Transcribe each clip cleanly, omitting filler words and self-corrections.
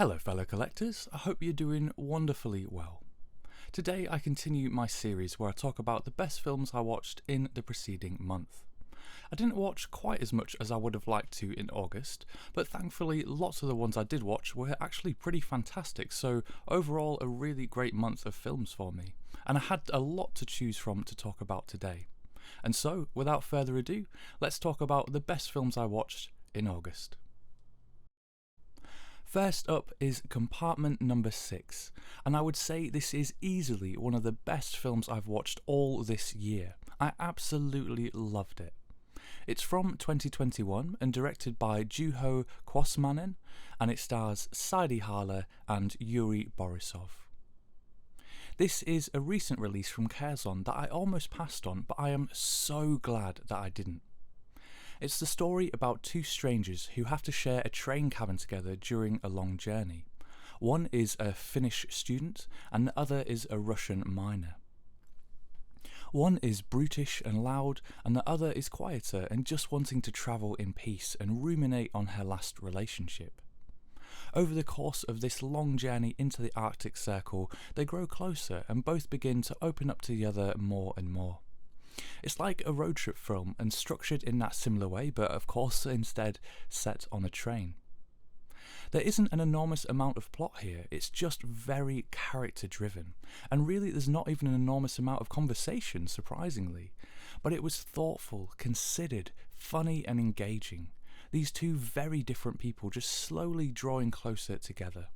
Hello fellow collectors, I hope you're doing wonderfully well. Today I continue my series where I talk about the best films I watched in the preceding month. I didn't watch quite as much as I would have liked to in August, but thankfully lots of the ones I did watch were actually pretty fantastic, so overall a really great month of films for me, and I had a lot to choose from to talk about today. And so, without further ado, let's talk about the best films I watched in August. First up is Compartment Number 6, and I would say this is easily one of the best films I've watched all this year. I absolutely loved it. It's from 2021 and directed by Juho Kuosmanen, and it stars Sadie Harler and Yuri Borisov. This is a recent release from Curzon that I almost passed on, but I am so glad that I didn't. It's the story about two strangers who have to share a train cabin together during a long journey. One is a Finnish student and the other is a Russian miner. One is brutish and loud and the other is quieter and just wanting to travel in peace and ruminate on her last relationship. Over the course of this long journey into the Arctic Circle, they grow closer and both begin to open up to the other more and more. It's like a road trip film and structured in that similar way, but of course instead set on a train. There isn't an enormous amount of plot here, it's just very character driven, and really there's not even an enormous amount of conversation, surprisingly. But it was thoughtful, considered, funny and engaging. These two very different people just slowly drawing closer together.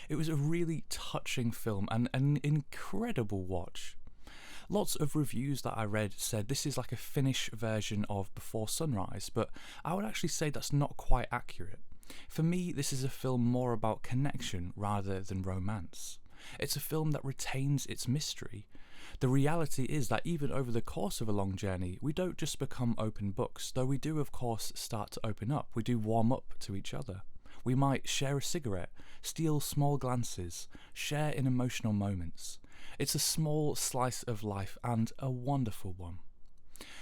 It was a really touching film and an incredible watch. Lots of reviews that I read said this is like a Finnish version of Before Sunrise, but I would actually say that's not quite accurate. For me, this is a film more about connection rather than romance. It's a film that retains its mystery. The reality is that even over the course of a long journey, we don't just become open books, though we do of course start to open up, we do warm up to each other. We might share a cigarette, steal small glances, share in emotional moments. It's a small slice of life and a wonderful one.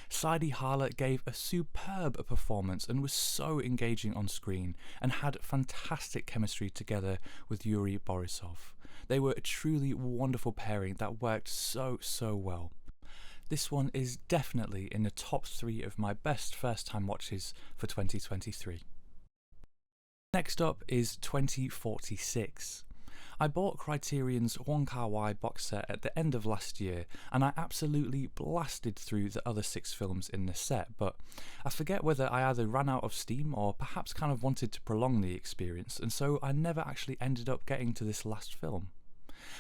Sadie Harler gave a superb performance and was so engaging on screen and had fantastic chemistry together with Yuri Borisov. They were a truly wonderful pairing that worked so well. This one is definitely in the top 3 of my best first time watches for 2023. Next up is 2046. I bought Criterion's Wong Kar-wai box set at the end of last year and I absolutely blasted through the other 6 films in the set, but I forget whether I either ran out of steam or perhaps kind of wanted to prolong the experience, and so I never actually ended up getting to this last film.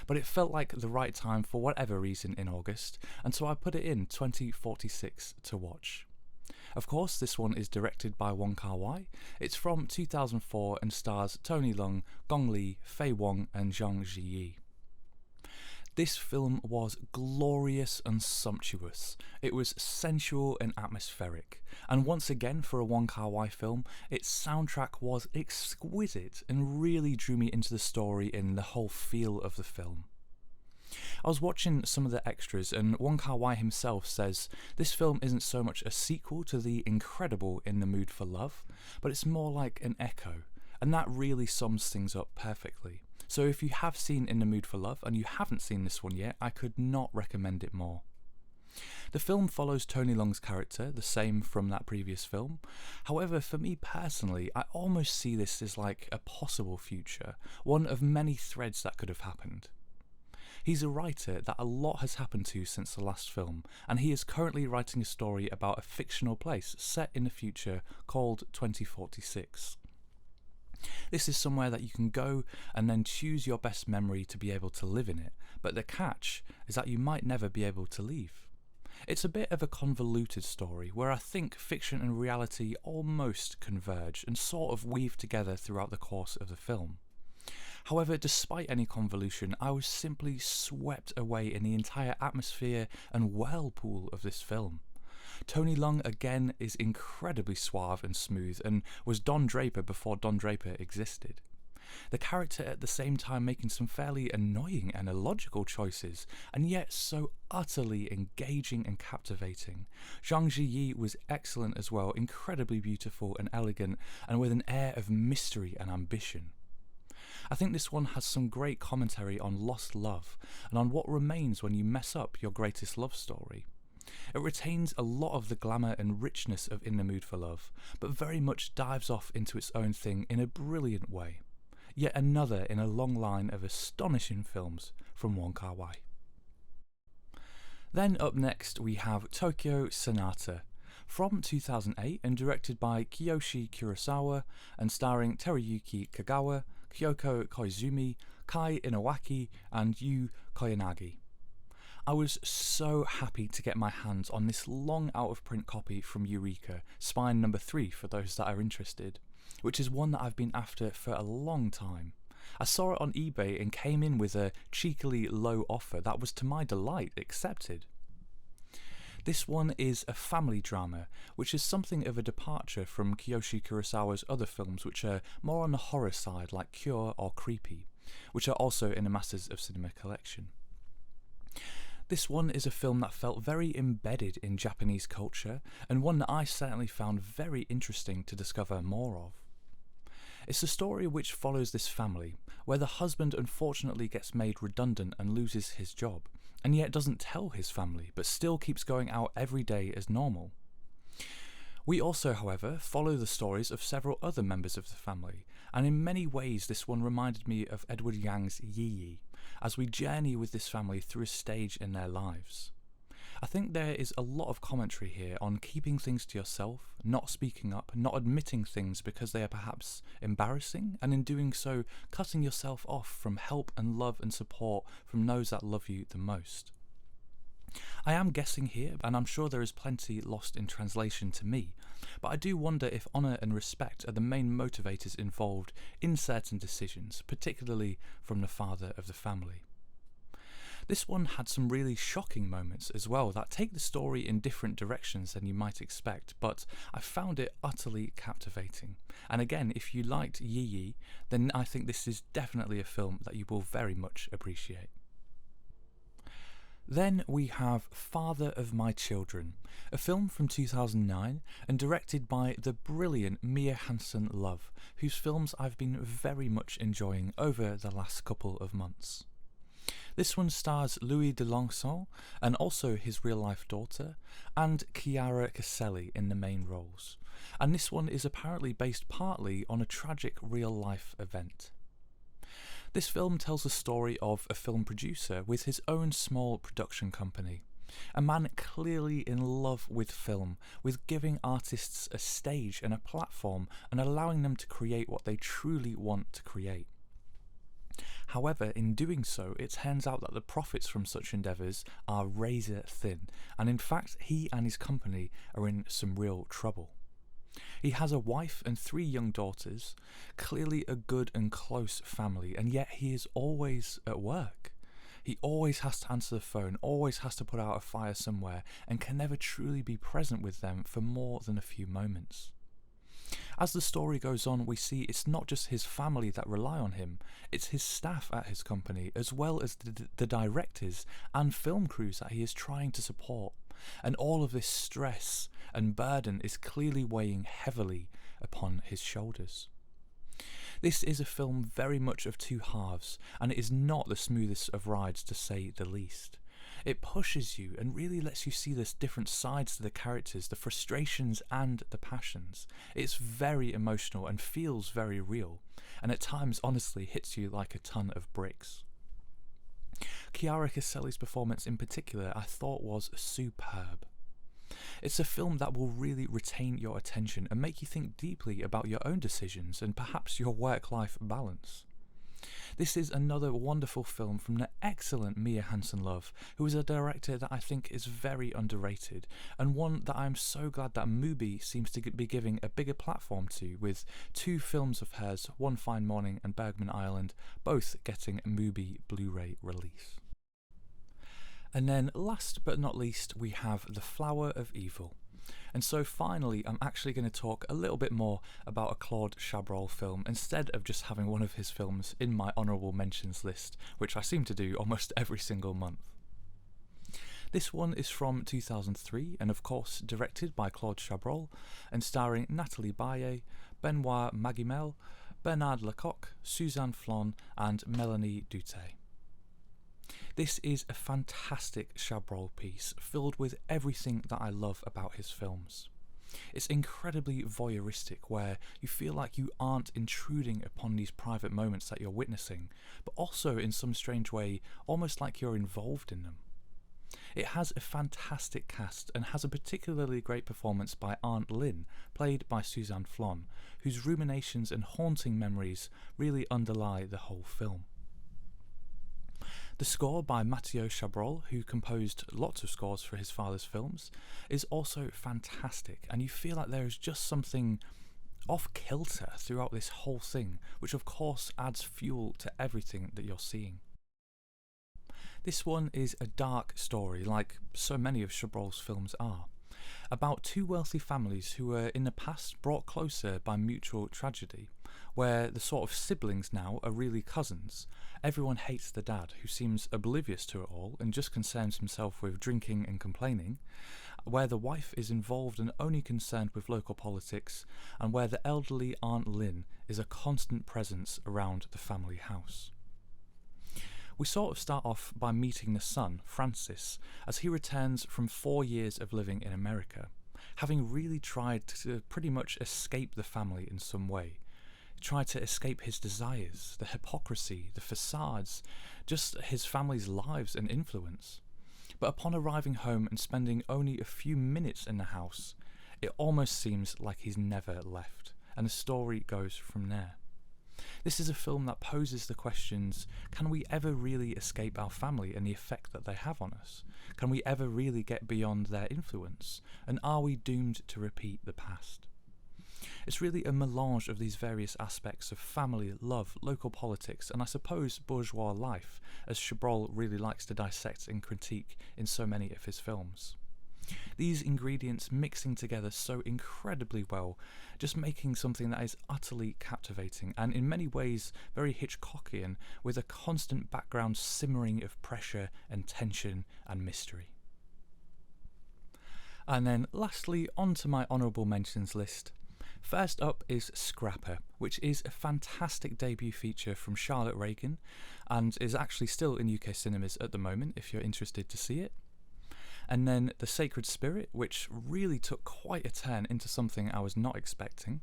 But it felt like the right time for whatever reason in August, and so I put it in 2046 to watch. Of course, this one is directed by Wong Kar-wai. It's from 2004 and stars Tony Leung, Gong Li, Fei Wong and Zhang Ziyi. This film was glorious and sumptuous. It was sensual and atmospheric. And once again, for a Wong Kar-wai film, its soundtrack was exquisite and really drew me into the story and the whole feel of the film. I was watching some of the extras and Wong Kar-wai himself says this film isn't so much a sequel to the incredible In the Mood for Love, but it's more like an echo, and that really sums things up perfectly. So if you have seen In the Mood for Love and you haven't seen this one yet, I could not recommend it more. The film follows Tony Leung's character, the same from that previous film. However, for me personally, I almost see this as like a possible future, one of many threads that could have happened. He's a writer that a lot has happened to since the last film, and he is currently writing a story about a fictional place set in the future called 2046. This is somewhere that you can go and then choose your best memory to be able to live in it, but the catch is that you might never be able to leave. It's a bit of a convoluted story where I think fiction and reality almost converge and sort of weave together throughout the course of the film. However, despite any convolution, I was simply swept away in the entire atmosphere and whirlpool of this film. Tony Leung again is incredibly suave and smooth and was Don Draper before Don Draper existed. The character at the same time making some fairly annoying and illogical choices, and yet so utterly engaging and captivating. Zhang Ziyi was excellent as well, incredibly beautiful and elegant, and with an air of mystery and ambition. I think this one has some great commentary on lost love and on what remains when you mess up your greatest love story. It retains a lot of the glamour and richness of In the Mood for Love, but very much dives off into its own thing in a brilliant way. Yet another in a long line of astonishing films from Wong Kar-wai. Then up next we have Tokyo Sonata, from 2008 and directed by Kiyoshi Kurosawa and starring Teruyuki Kagawa, Kyoko Koizumi, Kai Inawaki and Yu Koyanagi. I was so happy to get my hands on this long out-of-print copy from Eureka, spine number 3 for those that are interested, which is one that I've been after for a long time. I saw it on eBay and came in with a cheekily low offer that was to my delight accepted. This one is a family drama, which is something of a departure from Kiyoshi Kurosawa's other films, which are more on the horror side like Cure or Creepy, which are also in the Masters of Cinema collection. This one is a film that felt very embedded in Japanese culture, and one that I certainly found very interesting to discover more of. It's a story which follows this family, where the husband unfortunately gets made redundant and loses his job, and yet doesn't tell his family, but still keeps going out every day as normal. We also, however, follow the stories of several other members of the family, and in many ways this one reminded me of Edward Yang's Yi Yi, as we journey with this family through a stage in their lives. I think there is a lot of commentary here on keeping things to yourself, not speaking up, not admitting things because they are perhaps embarrassing, and in doing so, cutting yourself off from help and love and support from those that love you the most. I am guessing here, and I'm sure there is plenty lost in translation to me, but I do wonder if honour and respect are the main motivators involved in certain decisions, particularly from the father of the family. This one had some really shocking moments as well that take the story in different directions than you might expect, but I found it utterly captivating. And again, if you liked Yi Yi, then I think this is definitely a film that you will very much appreciate. Then we have Father of My Children, a film from 2009 and directed by the brilliant Mia Hansen-Løve, whose films I've been very much enjoying over the last couple of months. This one stars Louis Delanson and also his real-life daughter, and Chiara Caselli in the main roles. And this one is apparently based partly on a tragic real-life event. This film tells the story of a film producer with his own small production company. A man clearly in love with film, with giving artists a stage and a platform and allowing them to create what they truly want to create. However, in doing so, it turns out that the profits from such endeavours are razor thin, and in fact he and his company are in some real trouble. He has a wife and 3 young daughters, clearly a good and close family, and yet he is always at work. He always has to answer the phone, always has to put out a fire somewhere, and can never truly be present with them for more than a few moments. As the story goes on, we see it's not just his family that rely on him, it's his staff at his company, as well as the directors and film crews that he is trying to support. And all of this stress and burden is clearly weighing heavily upon his shoulders. This is a film very much of two halves, and it is not the smoothest of rides, to say the least. It pushes you and really lets you see the different sides to the characters, the frustrations and the passions. It's very emotional and feels very real, and at times honestly hits you like a ton of bricks. Chiara Caselli's performance in particular I thought was superb. It's a film that will really retain your attention and make you think deeply about your own decisions and perhaps your work-life balance. This is another wonderful film from the excellent Mia Hansen-Løve, who is a director that I think is very underrated, and one that I'm so glad that Mubi seems to be giving a bigger platform to, with 2 films of hers, One Fine Morning and Bergman Island, both getting a Mubi Blu-ray release. And then last but not least, we have The Flower of Evil. And so finally, I'm actually going to talk a little bit more about a Claude Chabrol film instead of just having one of his films in my Honourable Mentions list, which I seem to do almost every single month. This one is from 2003 and of course directed by Claude Chabrol and starring Nathalie Baye, Benoit Magimel, Bernard Lecoq, Suzanne Flon and Melanie Dutey. This is a fantastic Chabrol piece filled with everything that I love about his films. It's incredibly voyeuristic, where you feel like you aren't intruding upon these private moments that you're witnessing, but also in some strange way almost like you're involved in them. It has a fantastic cast and has a particularly great performance by Aunt Lynn, played by Suzanne Flon, whose ruminations and haunting memories really underlie the whole film. The score by Mathieu Chabrol, who composed lots of scores for his father's films, is also fantastic, and you feel like there is just something off-kilter throughout this whole thing, which of course adds fuel to everything that you're seeing. This one is a dark story, like so many of Chabrol's films are, about two wealthy families who were in the past brought closer by mutual tragedy, where the sort of siblings now are really cousins. Everyone hates the dad, who seems oblivious to it all and just concerns himself with drinking and complaining, where the wife is involved and only concerned with local politics, and where the elderly Aunt Lynn is a constant presence around the family house. We sort of start off by meeting the son, Francis, as he returns from 4 years of living in America, having really tried to pretty much escape the family in some way. He tried to escape his desires, the hypocrisy, the facades, just his family's lives and influence. But upon arriving home and spending only a few minutes in the house, it almost seems like he's never left, and the story goes from there. This is a film that poses the questions: can we ever really escape our family and the effect that they have on us? Can we ever really get beyond their influence? And are we doomed to repeat the past? It's really a melange of these various aspects of family, love, local politics, and I suppose bourgeois life, as Chabrol really likes to dissect and critique in so many of his films. These ingredients mixing together so incredibly well, just making something that is utterly captivating and in many ways very Hitchcockian, with a constant background simmering of pressure and tension and mystery. And then lastly, onto my honourable mentions list. First up is Scrapper, which is a fantastic debut feature from Charlotte Regan and is actually still in UK cinemas at the moment if you're interested to see it. And then The Sacred Spirit, which really took quite a turn into something I was not expecting.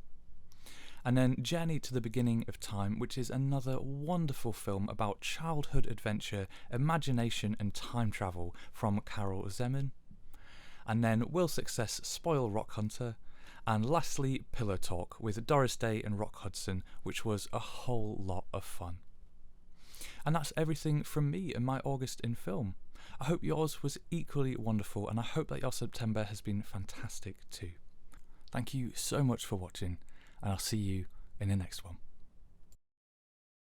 And then Journey to the Beginning of Time, which is another wonderful film about childhood adventure, imagination and time travel from Carol Zeman. And then Will Success Spoil Rock Hunter? And lastly, Pillow Talk with Doris Day and Rock Hudson, which was a whole lot of fun. And that's everything from me and my August in film. I hope yours was equally wonderful, and I hope that your September has been fantastic too. Thank you so much for watching, and I'll see you in the next one.